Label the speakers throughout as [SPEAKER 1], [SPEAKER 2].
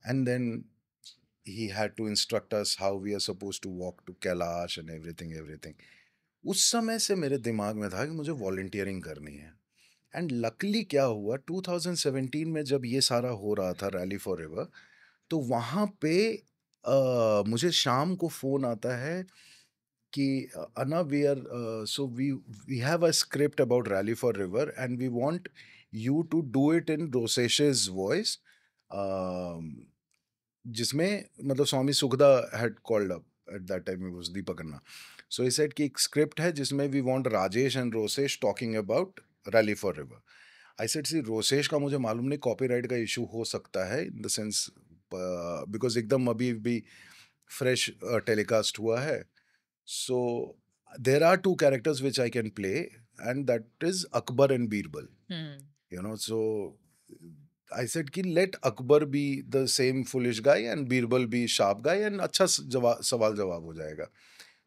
[SPEAKER 1] And then he had to instruct us how we are supposed to walk to Kailash and everything. उस समय से मेरे दिमाग में था कि मुझे वॉलंटियरिंग करनी है। एंड लकली क्या हुआ 2017 में जब ये सारा हो रहा था रैली फॉर रिवर, तो वहाँ पे मुझे शाम को फ़ोन आता है कि Anna we are so we have a script about rally for river and we want you to do it in Rosesh's voice, जिसमें मतलब Swami Sukhda had called up at that time, he was Deepak Anna. So he said कि एक script है जिसमें we want Rajesh and Rosesh talking about rally for river. I said see Rosesh का मुझे मालूम नहीं, कॉपीराइट का इशू हो सकता है इन द सेंस बिकॉज एकदम अभी भी फ्रेश टेलीकास्ट हुआ है। So there are two characters which I can play and that is Akbar and Birbal, you know. So I said कि let Akbar be the same foolish guy and Birbal be sharp guy and अच्छा सवाल जवाब हो जाएगा.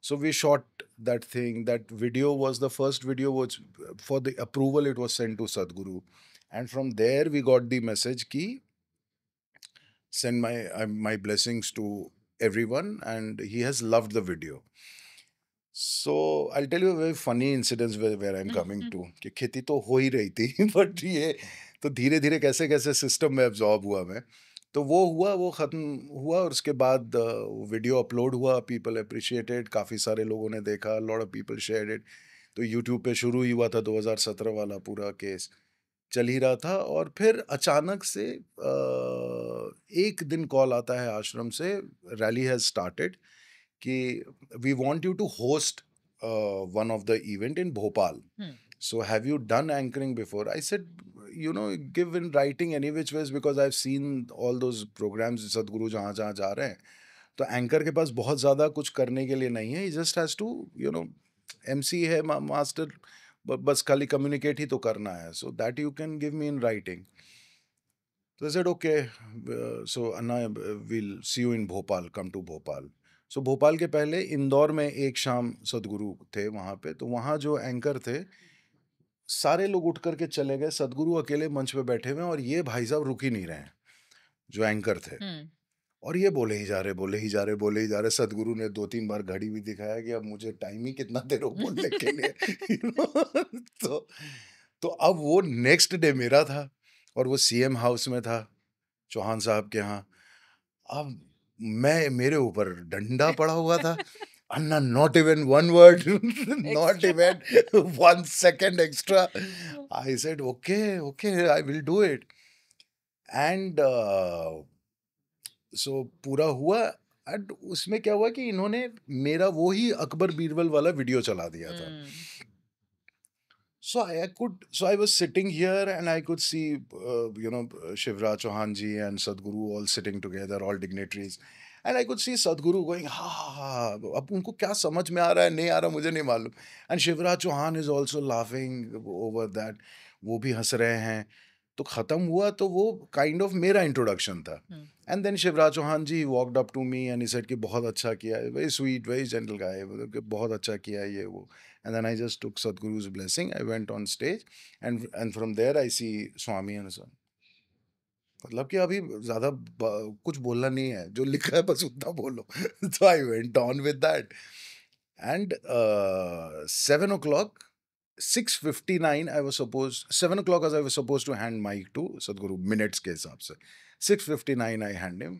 [SPEAKER 1] So we shot that thing. That video was the first video which for the approval it was sent to Sadhguru, and from there we got the message कि send my blessings to everyone, and he has loved the video. So I'll tell you a very funny incidents where I'm coming to कि खेती तो हो ही रही थी but ये तो धीरे धीरे कैसे कैसे सिस्टम में एब्जॉर्ब हुआ मैं, तो वो हुआ, वो ख़त्म हुआ और उसके बाद वीडियो अपलोड हुआ, पीपल अप्रिशिएटेड, काफ़ी सारे लोगों ने देखा, lot of people shared it. तो यूट्यूब पे शुरू ही हुआ था 2017 वाला पूरा केस चल ही रहा था, और फिर अचानक से एक दिन कॉल आता है आश्रम से, रैली हैज़ स्टार्टेड कि we want you to host one of the event in Bhopal. So have you done anchoring before? I said, you know, give in writing any which ways because I've seen all those programs सदगुरु जहाँ जहाँ जा रहे हैं, तो anchor के पास बहुत ज़्यादा कुछ करने के लिए नहीं है, he just has to, you know, MC है मास्टर, बस खाली कम्युनिकेट ही तो करना है, so that you can give me in writing. So I said, okay, so Anna, we'll see you in Bhopal, come to Bhopal. So Bhopal के पहले इंदौर में एक शाम सदगुरु थे वहाँ पे, तो वहाँ जो एंकर थे, सारे लोग उठ करके चले गए, सदगुरु अकेले मंच पे बैठे हुए हैं और ये भाई साहब रुक ही नहीं रहे हैं, जो एंकर थे। और ये बोले ही जा रहे, बोले ही जा रहे, बोले ही जा रहे। सदगुरु ने 2-3 बार घड़ी भी दिखाया कि अब मुझे टाइम ही कितना दे रहे हो बोलने के लिए। You know? तो अब वो नेक्स्ट डे मेरा था और वो सीएम हाउस में था, चौहान साहब के यहाँ। अब मेरे ऊपर डंडा पड़ा हुआ था। Anna, not even one word, not even 1 second extra. I said okay, okay, I will do it. And so पूरा हुआ, एंड उसमें क्या हुआ कि इन्होंने मेरा वो ही अकबर बीरबल वाला वीडियो चला दिया था। So I was sitting here and I could see, Shivraj Chauhan ji and Sadhguru all sitting together, all dignitaries. And I could see Sadhguru going, ha ha ha, अब उनको क्या समझ में आ रहा है नहीं आ रहा मुझे नहीं मालूम. And Shivraj Chauhan is also laughing over that, वो भी हंस रहे हैं. तो ख़त्म हुआ तो वो काइंड ऑफ मेरा इंट्रोडक्शन था. And then Shivraj Chauhan ji walked up to me and he said कि बहुत अच्छा किया है, very sweet, very gentle guy, बहुत अच्छा किया है ये वो. And then I just took Sadhguru's blessing. I went on stage, and from there I see Swami and son. मतलब कि अभी ज़्यादा कुछ बोलना नहीं है, जो लिखा है बस उतना बोलो. So I went on with that. And 7 o'clock, 6:59 I was supposed, 7 o'clock as I was supposed to hand mic to Sadhguru, minutes के हिसाब से. 6:59 I hand him.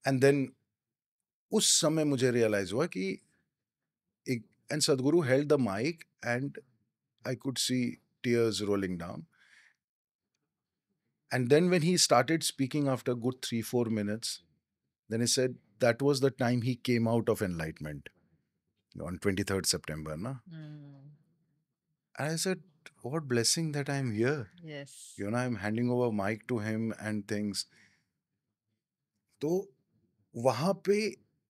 [SPEAKER 1] And then उस समय मुझे realize हुआ कि and Sadhguru held the mic and I could see tears rolling down. And then when he started speaking after good 3-4 minutes, then he said that was the time he came out of enlightenment on 23rd September. Na? And I said, what blessing that I'm here.
[SPEAKER 2] Yes.
[SPEAKER 1] You know, I'm handing over mic to him and things. तो वहाँ पे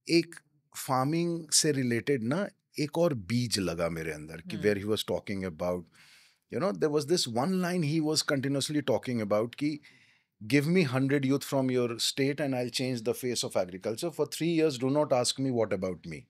[SPEAKER 1] एक farming से related ना एक और बीज लगा मेरे अंदर कि where he was talking about, you know, there was this one line he was continuously talking about ki give me 100 youth from your state and I'll change the face of agriculture. For 3 years do not ask me what about me.